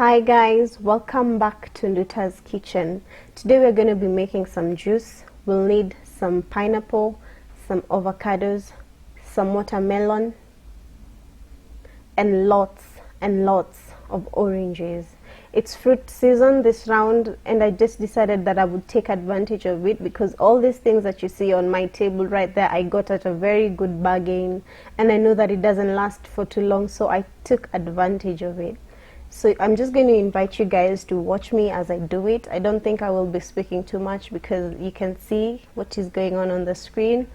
Hi guys, welcome back to Nduta's kitchen. Today we're going to be making some juice. We'll need some pineapple, some avocados, some watermelon, and lots of oranges. It's fruit season this round, and I just decided that I would take advantage of it because all these things that you see on my table right there, I got at a very good bargain, and I know that it doesn't last for too long, so I took advantage of it. So I'm just going to invite you guys to watch me as I do it. I don't think I will be speaking too much because you can see what is going on the screen.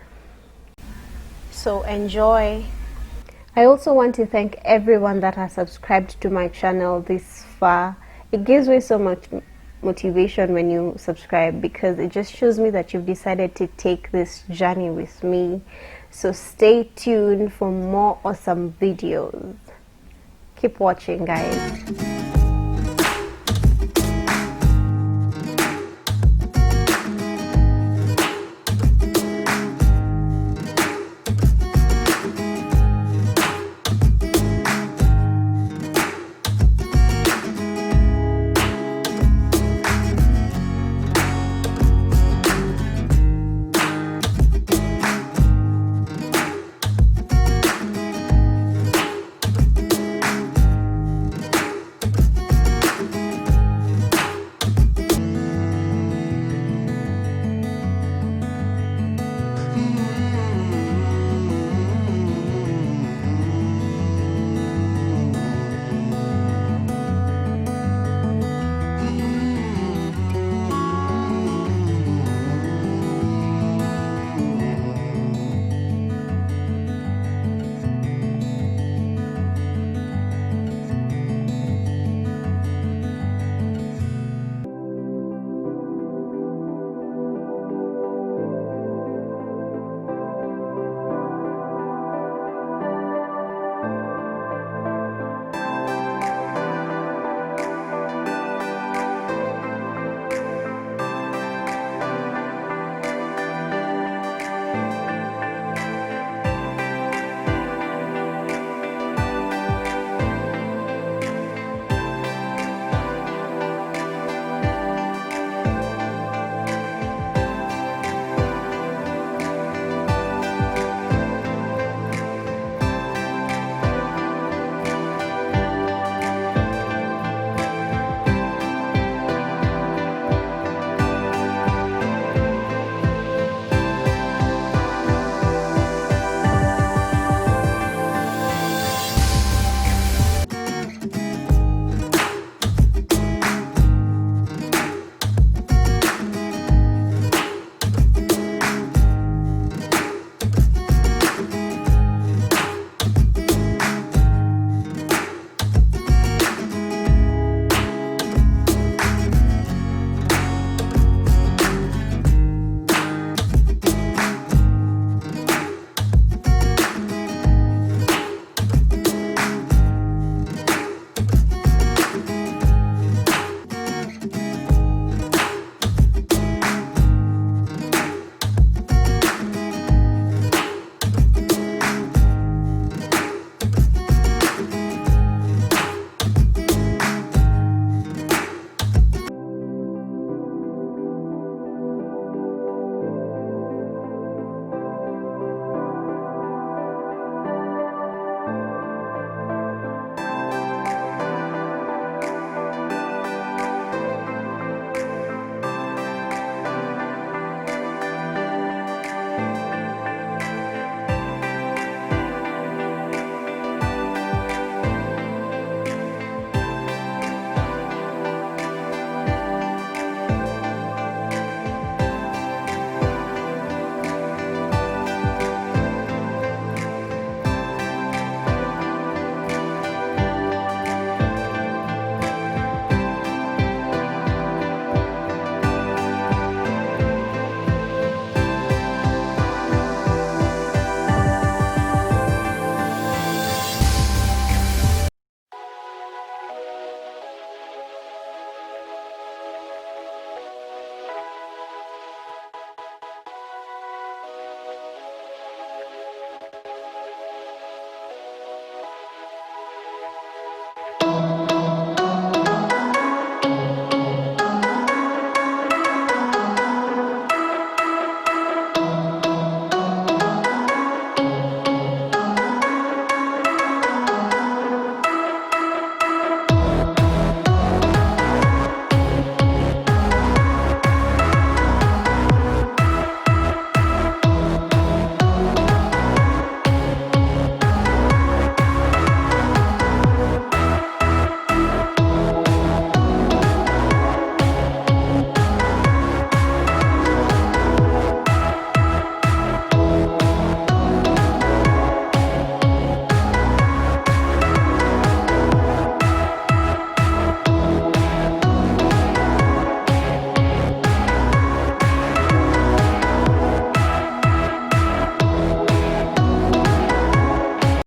So enjoy. I also want to thank everyone that has subscribed to my channel this far. It gives me so much motivation when you subscribe because it just shows me that you've decided to take this journey with me. So stay tuned for more awesome videos. Keep watching, guys.